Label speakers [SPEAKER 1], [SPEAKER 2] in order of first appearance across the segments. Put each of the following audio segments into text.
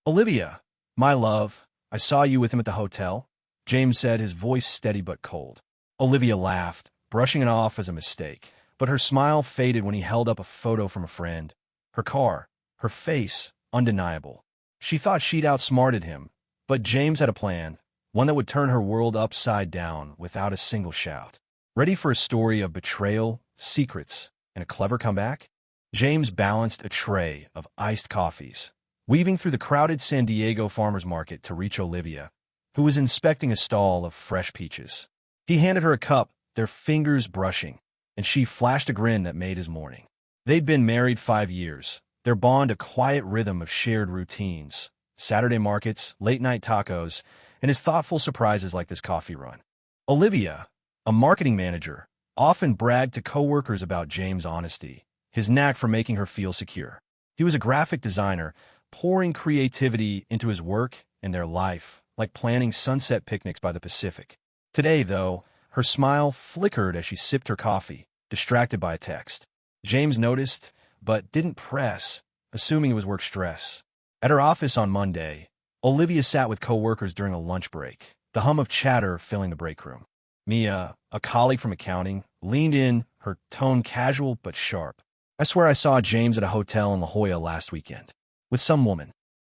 [SPEAKER 1] Olivia, my love, I saw you with him at the hotel, James said, his voice steady but cold. Olivia laughed, brushing it off as a mistake, but her smile faded when he held up a photo from a friend. Her car, her face, undeniable. She thought she'd outsmarted him, but James had a plan, one that would turn her world upside down without a single shout. Ready for a story of betrayal, secrets, and a clever comeback? James balanced a tray of iced coffees, weaving through the crowded San Diego farmers market to reach Olivia, who was inspecting a stall of fresh peaches. He handed her a cup, their fingers brushing, and she flashed a grin that made his morning. They'd been married 5 years, their bond a quiet rhythm of shared routines, Saturday markets, late-night tacos, and his thoughtful surprises like this coffee run. Olivia, a marketing manager, often bragged to coworkers about James' honesty, his knack for making her feel secure. He was a graphic designer, pouring creativity into his work and their life, like planning sunset picnics by the Pacific. Today, though, her smile flickered as she sipped her coffee, distracted by a text. James noticed, but didn't press, assuming it was work stress. At her office on Monday, Olivia sat with coworkers during a lunch break, the hum of chatter filling the break room. Mia, a colleague from accounting, leaned in, her tone casual but sharp. I swear I saw James at a hotel in La Jolla last weekend. With some woman.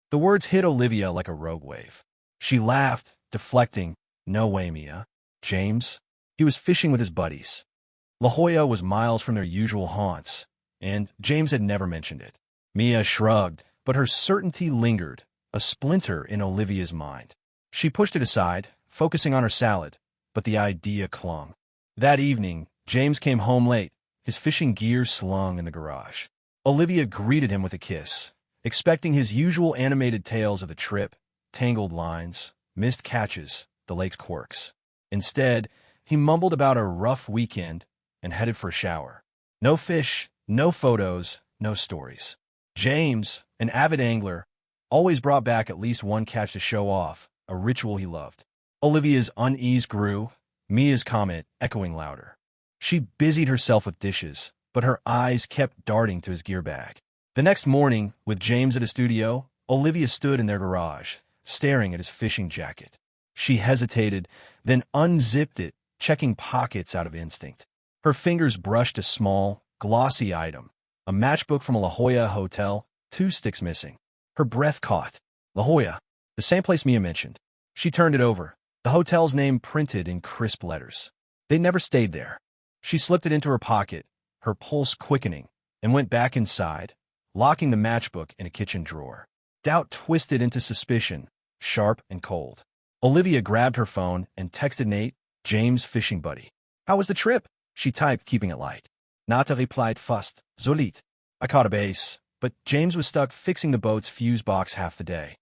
[SPEAKER 1] The words hit Olivia like a rogue wave. She laughed, deflecting. No way, Mia. James? He was fishing with his buddies. La Jolla was miles from their usual haunts, and James had never mentioned it. Mia shrugged, but her certainty lingered, a splinter in Olivia's mind. She pushed it aside, focusing on her salad, but the idea clung. That evening, James came home late, his fishing gear slung in the garage. Olivia greeted him with a kiss, expecting his usual animated tales of the trip, tangled lines, missed catches, the lake's quirks. Instead, he mumbled about a rough weekend and headed for a shower. No fish, no photos, no stories. James, an avid angler, always brought back at least one catch to show off, a ritual he loved. Olivia's unease grew, Mia's comment echoing louder. She busied herself with dishes, but her eyes kept darting to his gear bag. The next morning, with James at his studio, Olivia stood in their garage, staring at his fishing jacket. She hesitated, then unzipped it, checking pockets out of instinct. Her fingers brushed a small, glossy item, a matchbook from a La Jolla hotel, 2 sticks missing. Her breath caught. La Jolla, the same place Mia mentioned. She turned it over, the hotel's name printed in crisp letters. They'd never stayed there. She slipped it into her pocket, her pulse quickening, and went back inside, locking the matchbook in a kitchen drawer. Doubt twisted into suspicion, sharp and cold. Olivia grabbed her phone and texted Nate, James' fishing buddy. How was the trip? She typed, keeping it light. Nata replied fast, solid. I caught a base, but James was stuck fixing the boat's fuse box half the day.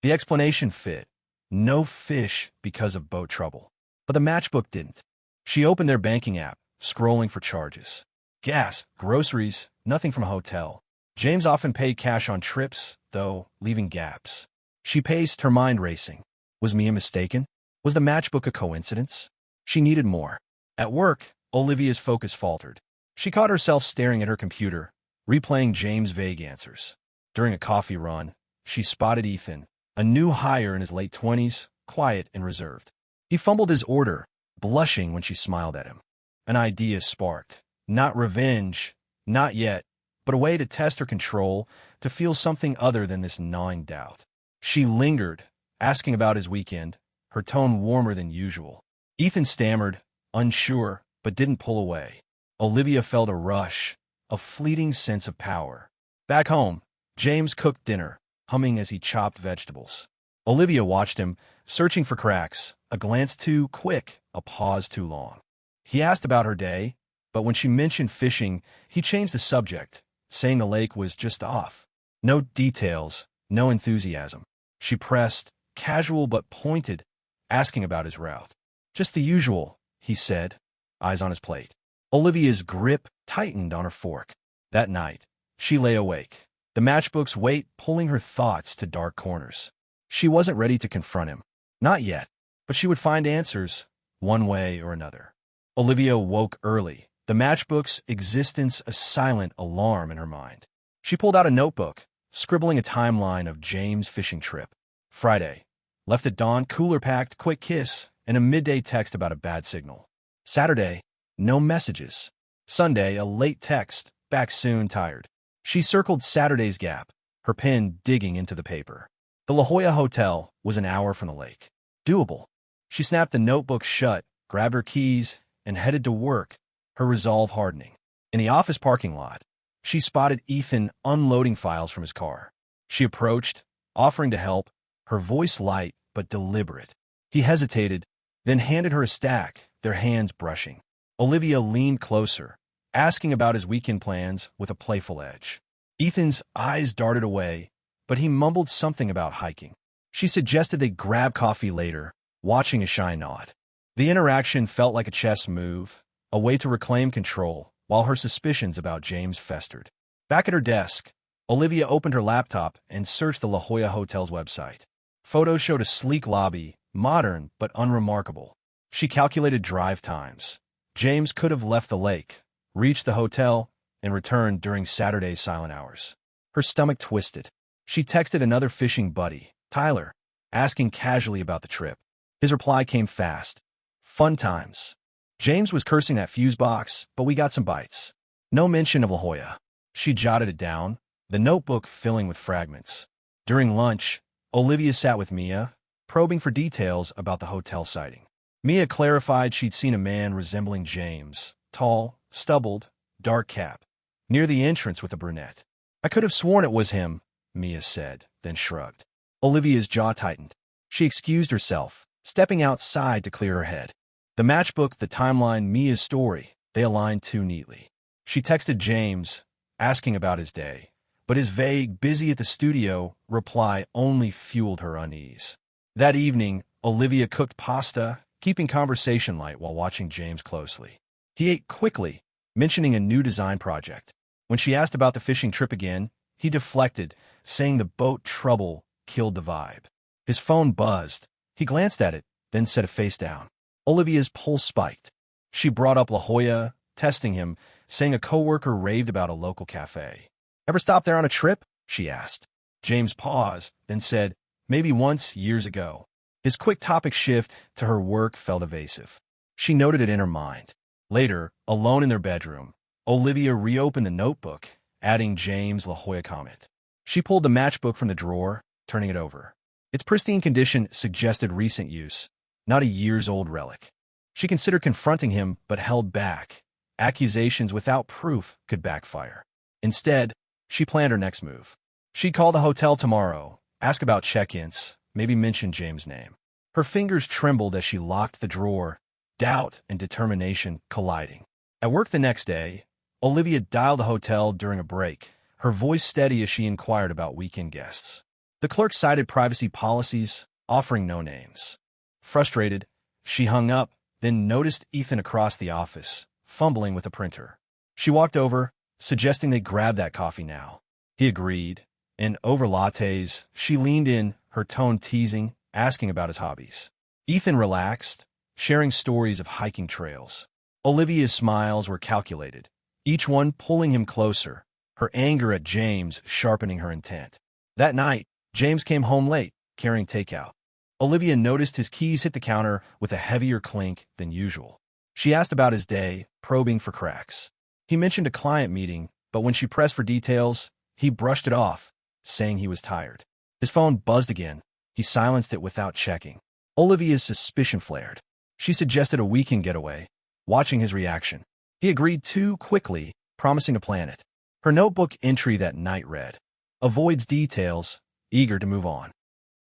[SPEAKER 1] The explanation fit. No fish because of boat trouble. But the matchbook didn't. She opened their banking app, scrolling for charges. Gas, groceries, nothing from a hotel. James often paid cash on trips, though, leaving gaps. She paced, her mind racing. Was Mia mistaken? Was the matchbook a coincidence? She needed more. At work, Olivia's focus faltered. She caught herself staring at her computer, replaying James' vague answers. During a coffee run, she spotted Ethan, a new hire in his late 20s, quiet and reserved. He fumbled his order, blushing when she smiled at him. An idea sparked. Not revenge, not yet, but a way to test her control, to feel something other than this gnawing doubt. She lingered, asking about his weekend, her tone warmer than usual. Ethan stammered, unsure, but didn't pull away. Olivia felt a rush, a fleeting sense of power. Back home, James cooked dinner, humming as he chopped vegetables. Olivia watched him, searching for cracks, a glance too quick, a pause too long. He asked about her day, but when she mentioned fishing, he changed the subject, saying the lake was just off. No details, no enthusiasm. She pressed, casual but pointed, asking about his route. Just the usual, he said, eyes on his plate. Olivia's grip tightened on her fork. That night, she lay awake, the matchbook's weight pulling her thoughts to dark corners. She wasn't ready to confront him. Not yet, but she would find answers, one way or another. Olivia woke early, the matchbook's existence a silent alarm in her mind. She pulled out a notebook, scribbling a timeline of James' fishing trip. Friday. Left at dawn, cooler packed, quick kiss, and a midday text about a bad signal. Saturday. No messages. Sunday, a late text, back soon, tired. She circled Saturday's gap, her pen digging into the paper. The La Jolla Hotel was an hour from the lake. Doable. She snapped the notebook shut, grabbed her keys, and headed to work, her resolve hardening. In the office parking lot, she spotted Ethan unloading files from his car. She approached, offering to help, her voice light but deliberate. He hesitated, then handed her a stack, their hands brushing. Olivia leaned closer, asking about his weekend plans with a playful edge. Ethan's eyes darted away, but he mumbled something about hiking. She suggested they grab coffee later, watching a shy nod. The interaction felt like a chess move, a way to reclaim control, while her suspicions about James festered. Back at her desk, Olivia opened her laptop and searched the La Jolla Hotel's website. Photos showed a sleek lobby, modern but unremarkable. She calculated drive times. James could have left the lake, reached the hotel, and returned during Saturday's silent hours. Her stomach twisted. She texted another fishing buddy, Tyler, asking casually about the trip. His reply came fast. Fun times. James was cursing that fuse box, but we got some bites. No mention of La Jolla. She jotted it down, the notebook filling with fragments. During lunch, Olivia sat with Mia, probing for details about the hotel sighting. Mia clarified she'd seen a man resembling James, tall, stubbled, dark cap, near the entrance with a brunette. I could have sworn it was him, Mia said, then shrugged. Olivia's jaw tightened. She excused herself, stepping outside to clear her head. The matchbook, the timeline, Mia's story, they aligned too neatly. She texted James, asking about his day, but his vague, busy at the studio reply only fueled her unease. That evening, Olivia cooked pasta, keeping conversation light while watching James closely. He ate quickly, mentioning a new design project. When she asked about the fishing trip again, he deflected, saying the boat trouble killed the vibe. His phone buzzed. He glanced at it, then set a face down. Olivia's pulse spiked. She brought up La Jolla, testing him, saying a coworker raved about a local cafe. Ever stop there on a trip? She asked. James paused, then said, maybe once years ago. His quick topic shift to her work felt evasive. She noted it in her mind. Later, alone in their bedroom, Olivia reopened the notebook, adding James' La Jolla comment. She pulled the matchbook from the drawer, turning it over. Its pristine condition suggested recent use, not a years-old relic. She considered confronting him, but held back. Accusations without proof could backfire. Instead, she planned her next move. She'd call the hotel tomorrow, ask about check-ins, maybe mention James' name. Her fingers trembled as she locked the drawer, doubt and determination colliding. At work the next day, Olivia dialed the hotel during a break, her voice steady as she inquired about weekend guests. The clerk cited privacy policies, offering no names. Frustrated, she hung up, then noticed Ethan across the office, fumbling with a printer. She walked over, suggesting they grab that coffee now. He agreed, and over lattes, she leaned in, her tone teasing, asking about his hobbies. Ethan relaxed, sharing stories of hiking trails. Olivia's smiles were calculated, each one pulling him closer, her anger at James sharpening her intent. That night, James came home late, carrying takeout. Olivia noticed his keys hit the counter with a heavier clink than usual. She asked about his day, probing for cracks. He mentioned a client meeting, but when she pressed for details, he brushed it off, saying he was tired. His phone buzzed again. He silenced it without checking. Olivia's suspicion flared. She suggested a weekend getaway, watching his reaction. He agreed too quickly, promising to plan it. Her notebook entry that night read, avoids details, eager to move on.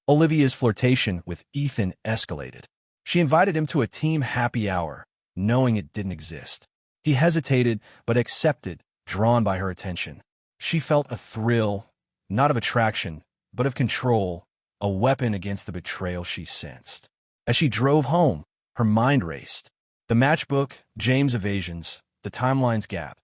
[SPEAKER 1] Olivia's flirtation with Ethan escalated. She invited him to a team happy hour, knowing it didn't exist. He hesitated, but accepted, drawn by her attention. She felt a thrill, not of attraction, but of control, a weapon against the betrayal she sensed. As she drove home, her mind raced. The matchbook, James' evasions, the timeline's gap.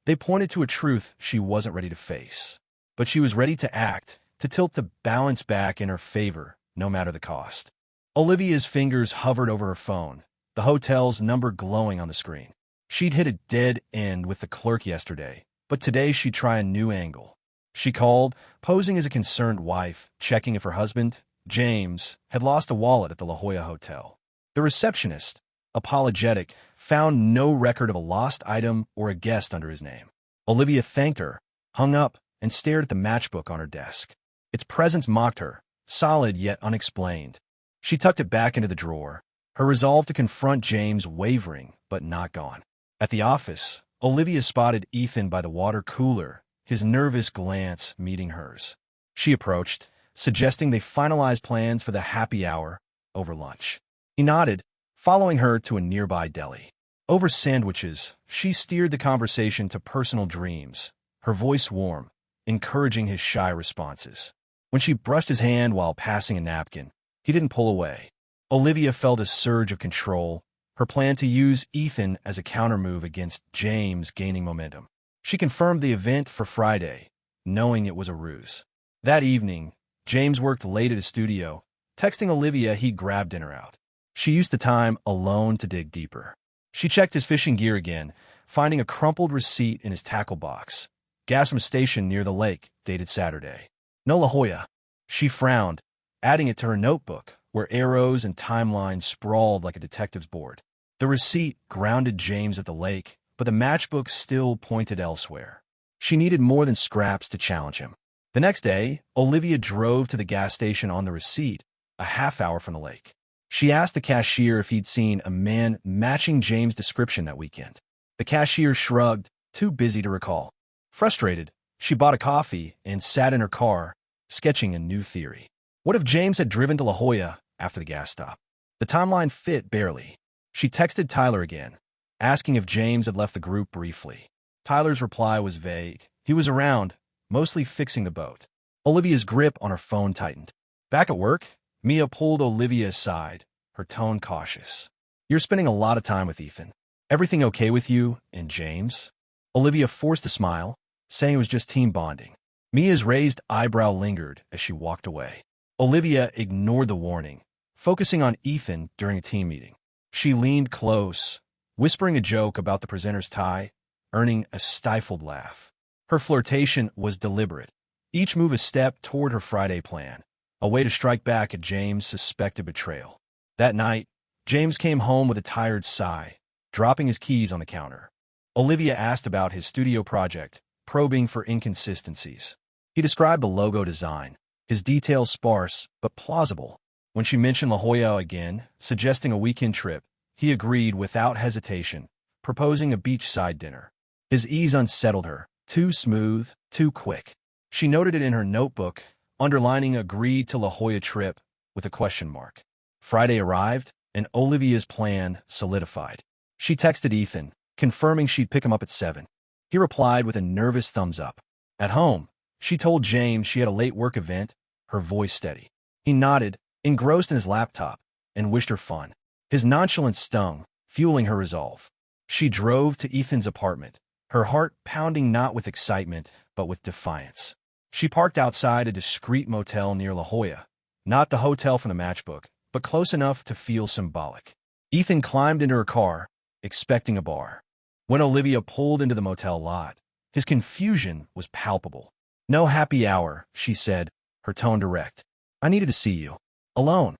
[SPEAKER 1] They pointed to a truth she wasn't ready to face. But she was ready to act, to tilt the balance back in her favor, no matter the cost. Olivia's fingers hovered over her phone, the hotel's number glowing on the screen. She'd hit a dead end with the clerk yesterday, but today she'd try a new angle. She called, posing as a concerned wife, checking if her husband, James, had lost a wallet at the La Jolla Hotel. The receptionist, apologetic, found no record of a lost item or a guest under his name. Olivia thanked her, hung up, and stared at the matchbook on her desk. Its presence mocked her, solid yet unexplained. She tucked it back into the drawer, her resolve to confront James wavering but not gone. At the office, Olivia spotted Ethan by the water cooler, his nervous glance meeting hers. She approached, suggesting they finalize plans for the happy hour over lunch. He nodded, following her to a nearby deli. Over sandwiches, she steered the conversation to personal dreams, her voice warm, encouraging his shy responses. When she brushed his hand while passing a napkin, he didn't pull away. Olivia felt a surge of control, her plan to use Ethan as a countermove against James gaining momentum. She confirmed the event for Friday, knowing it was a ruse. That evening, James worked late at his studio, texting Olivia he'd grab dinner out. She used the time alone to dig deeper. She checked his fishing gear again, finding a crumpled receipt in his tackle box. Gas from a station near the lake, dated Saturday. No La Jolla. She frowned, adding it to her notebook, where arrows and timelines sprawled like a detective's board. The receipt grounded James at the lake, but the matchbook still pointed elsewhere. She needed more than scraps to challenge him. The next day, Olivia drove to the gas station on the receipt, a half-hour from the lake. She asked the cashier if he'd seen a man matching James' description that weekend. The cashier shrugged, too busy to recall. Frustrated, she bought a coffee and sat in her car, sketching a new theory. What if James had driven to La Jolla after the gas stop? The timeline fit barely. She texted Tyler again, asking if James had left the group briefly. Tyler's reply was vague. He was around, mostly fixing the boat. Olivia's grip on her phone tightened. Back at work, Mia pulled Olivia aside, her tone cautious. You're spending a lot of time with Ethan. Everything okay with you and James? Olivia forced a smile, saying it was just team bonding. Mia's raised eyebrow lingered as she walked away. Olivia ignored the warning, focusing on Ethan during a team meeting. She leaned close, whispering a joke about the presenter's tie, earning a stifled laugh. Her flirtation was deliberate, each move a step toward her Friday plan, a way to strike back at James' suspected betrayal. That night, James came home with a tired sigh, dropping his keys on the counter. Olivia asked about his studio project, probing for inconsistencies. He described the logo design, his details sparse but plausible. When she mentioned La Jolla again, suggesting a weekend trip, he agreed without hesitation, proposing a beachside dinner. His ease unsettled her, too smooth, too quick. She noted it in her notebook, underlining agreed to La Jolla trip with a question mark. Friday arrived, and Olivia's plan solidified. She texted Ethan, confirming she'd pick him up at 7. He replied with a nervous thumbs up. At home, she told James she had a late work event, her voice steady. He nodded, engrossed in his laptop, and wished her fun. His nonchalance stung, fueling her resolve. She drove to Ethan's apartment, her heart pounding not with excitement, but with defiance. She parked outside a discreet motel near La Jolla, not the hotel from the matchbook, but close enough to feel symbolic. Ethan climbed into her car, expecting a bar. When Olivia pulled into the motel lot, his confusion was palpable. No happy hour, she said, her tone direct. I needed to see you. Alone.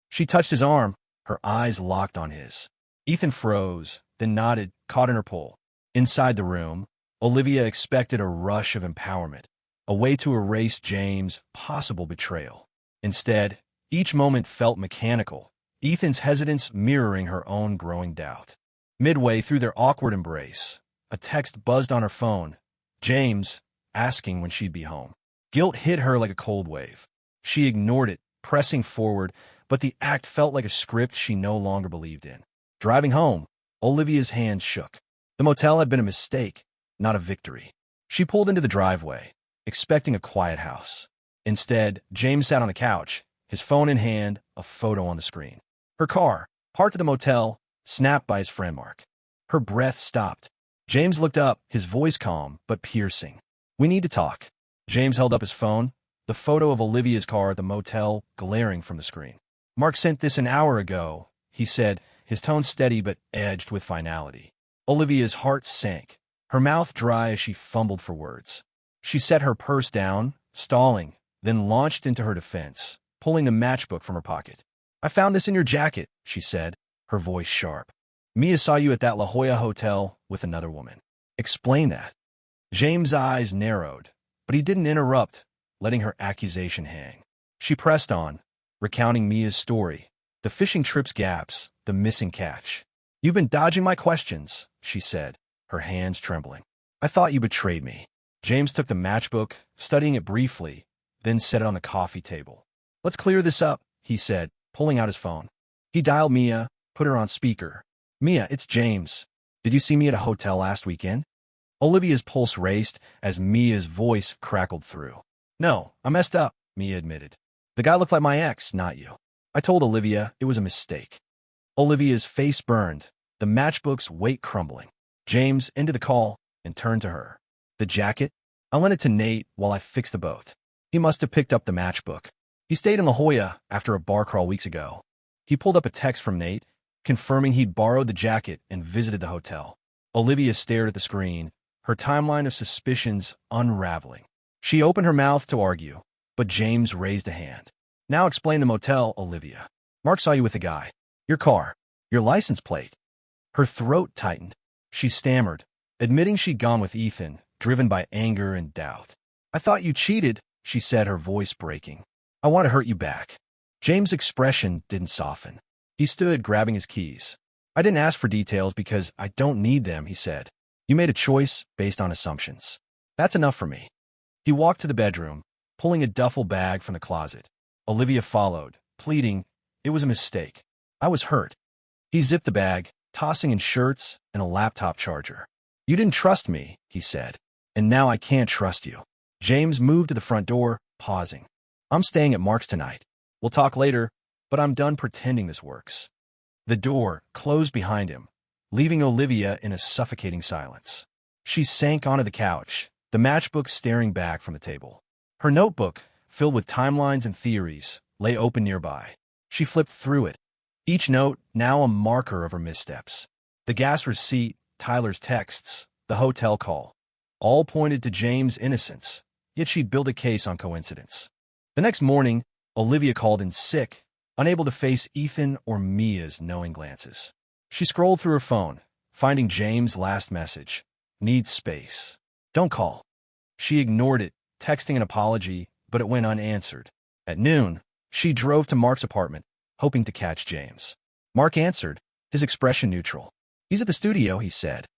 [SPEAKER 1] She touched his arm, her eyes locked on his. Ethan froze, then nodded, caught in her pull. Inside the room, Olivia expected a rush of empowerment, a way to erase James' possible betrayal. Instead, each moment felt mechanical, Ethan's hesitance mirroring her own growing doubt. Midway through their awkward embrace, a text buzzed on her phone, James, asking when she'd be home. Guilt hit her like a cold wave. She ignored it, pressing forward, but the act felt like a script she no longer believed in. Driving home, Olivia's hands shook. The motel had been a mistake, not a victory. She pulled into the driveway, expecting a quiet house. Instead, James sat on the couch, his phone in hand, a photo on the screen. Her car, parked at the motel, snapped by his friend Mark. Her breath stopped. James looked up, his voice calm but piercing. We need to talk. James held up his phone, the photo of Olivia's car at the motel glaring from the screen. Mark sent this an hour ago, he said, his tone steady but edged with finality. Olivia's heart sank, her mouth dry as she fumbled for words. She set her purse down, stalling, then launched into her defense, pulling the matchbook from her pocket. "I found this in your jacket," she said, her voice sharp. "Mia saw you at that La Jolla hotel with another woman." "Explain that." James' eyes narrowed, but he didn't interrupt, letting her accusation hang. She pressed on, recounting Mia's story, the fishing trip's gaps, the missing catch. "You've been dodging my questions," she said, her hands trembling. "I thought you betrayed me." James took the matchbook, studying it briefly, then set it on the coffee table. "Let's clear this up," he said, pulling out his phone. He dialed Mia, put her on speaker. "Mia, it's James. Did you see me at a hotel last weekend?" Olivia's pulse raced as Mia's voice crackled through. "No, I messed up," Mia admitted. "The guy looked like my ex, not you." I told Olivia it was a mistake. Olivia's face burned, the matchbook's weight crumbling. James ended the call and turned to her. "The jacket? I lent it to Nate while I fixed the boat. He must have picked up the matchbook. He stayed in La Jolla after a bar crawl weeks ago. He pulled up a text from Nate, confirming he'd borrowed the jacket and visited the hotel." Olivia stared at the screen, her timeline of suspicions unraveling. She opened her mouth to argue, but James raised a hand. "Now explain the motel, Olivia. Mark saw you with the guy. Your car. Your license plate." Her throat tightened. She stammered, admitting she'd gone with Ethan, driven by anger and doubt. "I thought you cheated," she said, her voice breaking. "I want to hurt you back." James' expression didn't soften. He stood, grabbing his keys. "I didn't ask for details because I don't need them," he said. "You made a choice based on assumptions. That's enough for me." He walked to the bedroom, pulling a duffel bag from the closet. Olivia followed, pleading, "It was a mistake. I was hurt." He zipped the bag, tossing in shirts and a laptop charger. "You didn't trust me," he said, "and now I can't trust you." James moved to the front door, pausing. "I'm staying at Mark's tonight. We'll talk later, but I'm done pretending this works." The door closed behind him, leaving Olivia in a suffocating silence. She sank onto the couch, the matchbook staring back from the table. Her notebook, filled with timelines and theories, lay open nearby. She flipped through it, each note now a marker of her missteps. The gas receipt, Tyler's texts, the hotel call, all pointed to James' innocence, yet she'd built a case on coincidence. The next morning, Olivia called in sick, unable to face Ethan or Mia's knowing glances. She scrolled through her phone, finding James' last message. "Need space. Don't call." She ignored it, texting an apology, but it went unanswered. At noon, she drove to Mark's apartment, hoping to catch James. Mark answered, his expression neutral. "He's at the studio," he said.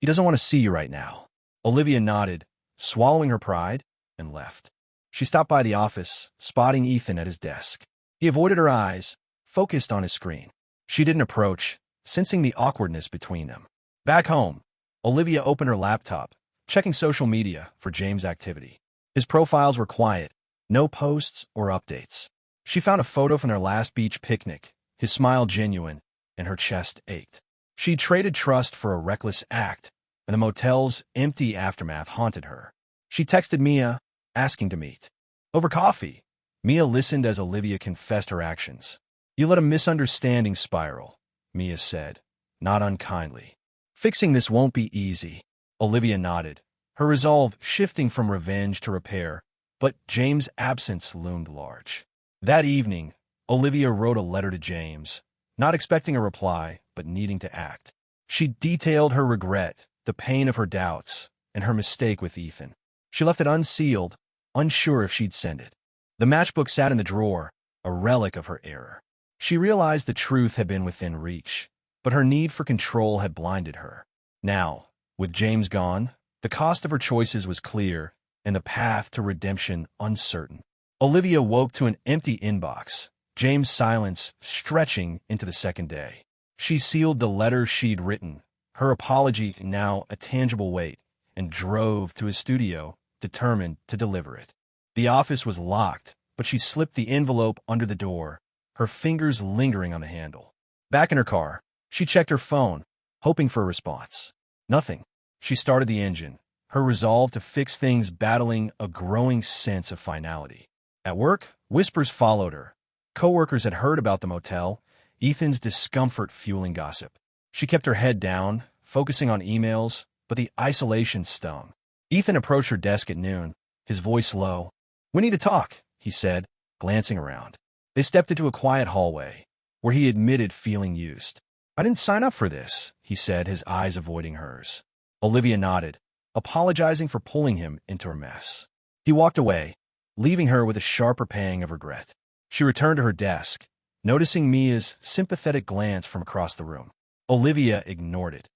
[SPEAKER 1] "He doesn't want to see you right now." Olivia nodded, swallowing her pride, and left. She stopped by the office, spotting Ethan at his desk. He avoided her eyes, focused on his screen. She didn't approach, sensing the awkwardness between them. Back home, Olivia opened her laptop, checking social media for James' activity. His profiles were quiet, no posts or updates. She found a photo from their last beach picnic, his smile genuine, and her chest ached. She traded trust for a reckless act, and the motel's empty aftermath haunted her. She texted Mia, asking to meet. Over coffee, Mia listened as Olivia confessed her actions. "You let a misunderstanding spiral," Mia said, not unkindly. "Fixing this won't be easy." Olivia nodded, her resolve shifting from revenge to repair, but James' absence loomed large. That evening, Olivia wrote a letter to James, not expecting a reply, but needing to act. She detailed her regret, the pain of her doubts, and her mistake with Ethan. She left it unsealed, unsure if she'd send it. The matchbook sat in the drawer, a relic of her error. She realized the truth had been within reach, but her need for control had blinded her. Now, with James gone, the cost of her choices was clear, and the path to redemption uncertain. Olivia woke to an empty inbox, James' silence stretching into the second day. She sealed the letter she'd written, her apology now a tangible weight, and drove to his studio, determined to deliver it. The office was locked, but she slipped the envelope under the door, her fingers lingering on the handle. Back in her car, she checked her phone, hoping for a response. Nothing. She started the engine, her resolve to fix things battling a growing sense of finality. At work, whispers followed her. Coworkers had heard about the motel, Ethan's discomfort fueling gossip. She kept her head down, focusing on emails, but the isolation stung. Ethan approached her desk at noon, his voice low. "We need to talk," he said, glancing around. They stepped into a quiet hallway, where he admitted feeling used. "I didn't sign up for this," he said, his eyes avoiding hers. Olivia nodded, apologizing for pulling him into her mess. He walked away, leaving her with a sharper pang of regret. She returned to her desk, noticing Mia's sympathetic glance from across the room. Olivia ignored it,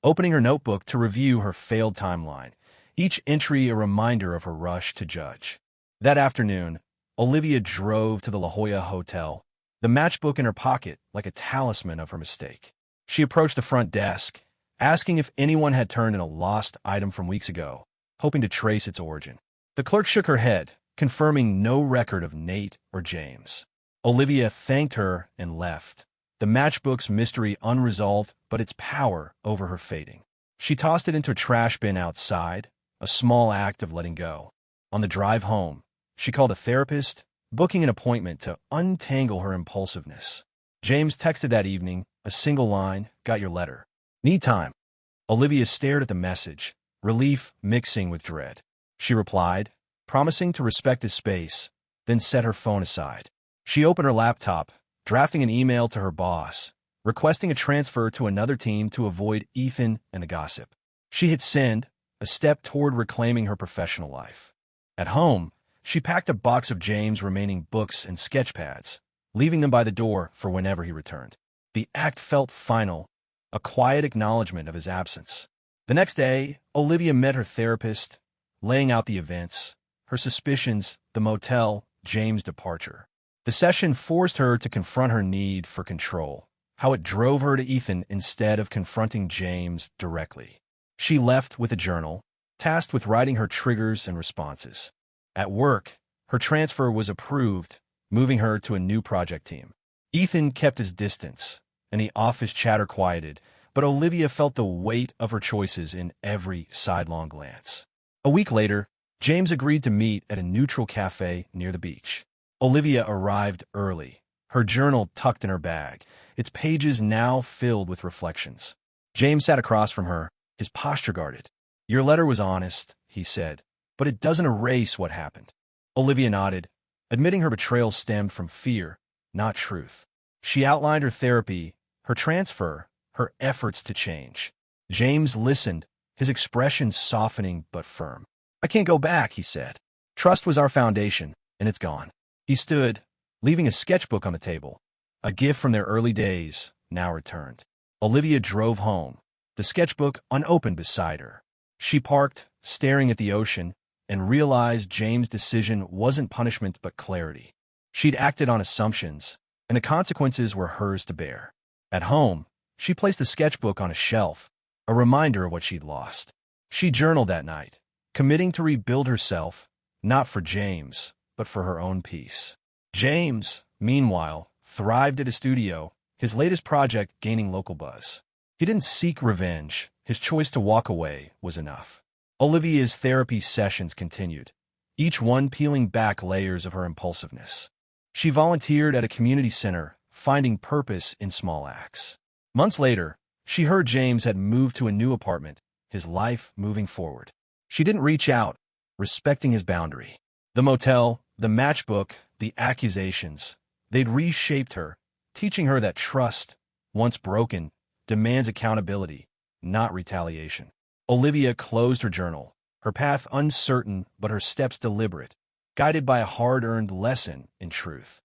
[SPEAKER 1] opening her notebook to review her failed timeline, each entry a reminder of her rush to judge. That afternoon, Olivia drove to the La Jolla Hotel, the matchbook in her pocket like a talisman of her mistake. She approached the front desk, asking if anyone had turned in a lost item from weeks ago, hoping to trace its origin. The clerk shook her head, confirming no record of Nate or James. Olivia thanked her and left, the matchbook's mystery unresolved but its power over her fading. She tossed it into a trash bin outside, a small act of letting go. On the drive home, she called a therapist, booking an appointment to untangle her impulsiveness. James texted that evening, a single line, "Got your letter. Need time." Olivia stared at the message, relief mixing with dread. She replied, promising to respect his space, then set her phone aside. She opened her laptop, drafting an email to her boss, requesting a transfer to another team to avoid Ethan and the gossip. She hit send, a step toward reclaiming her professional life. At home, she packed a box of James' remaining books and sketch pads, leaving them by the door for whenever he returned. The act felt final, a quiet acknowledgement of his absence. The next day, Olivia met her therapist, laying out the events, her suspicions, the motel, James' departure. The session forced her to confront her need for control, how it drove her to Ethan instead of confronting James directly. She left with a journal, tasked with writing her triggers and responses. At work, her transfer was approved, moving her to a new project team. Ethan kept his distance, and the office chatter quieted, but Olivia felt the weight of her choices in every sidelong glance. A week later, James agreed to meet at a neutral cafe near the beach. Olivia arrived early, her journal tucked in her bag, its pages now filled with reflections. James sat across from her, his posture guarded. "Your letter was honest," he said, "but it doesn't erase what happened." Olivia nodded, admitting her betrayal stemmed from fear, not truth. She outlined her therapy, her transfer, her efforts to change. James listened, his expression softening but firm. "I can't go back," he said. "Trust was our foundation, and it's gone." He stood, leaving a sketchbook on the table, a gift from their early days, now returned. Olivia drove home, the sketchbook unopened beside her. She parked, staring at the ocean, and realized James' decision wasn't punishment but clarity. She'd acted on assumptions, and the consequences were hers to bear. At home, she placed the sketchbook on a shelf, a reminder of what she'd lost. She journaled that night, committing to rebuild herself, not for James, but for her own peace. James, meanwhile, thrived at his studio, his latest project gaining local buzz. He didn't seek revenge. His choice to walk away was enough. Olivia's therapy sessions continued, each one peeling back layers of her impulsiveness. She volunteered at a community center, finding purpose in small acts. Months later, she heard James had moved to a new apartment, his life moving forward. She didn't reach out, respecting his boundary. The motel, the matchbook, the accusations, they'd reshaped her, teaching her that trust, once broken, demands accountability, not retaliation. Olivia closed her journal, her path uncertain but her steps deliberate, guided by a hard-earned lesson in truth.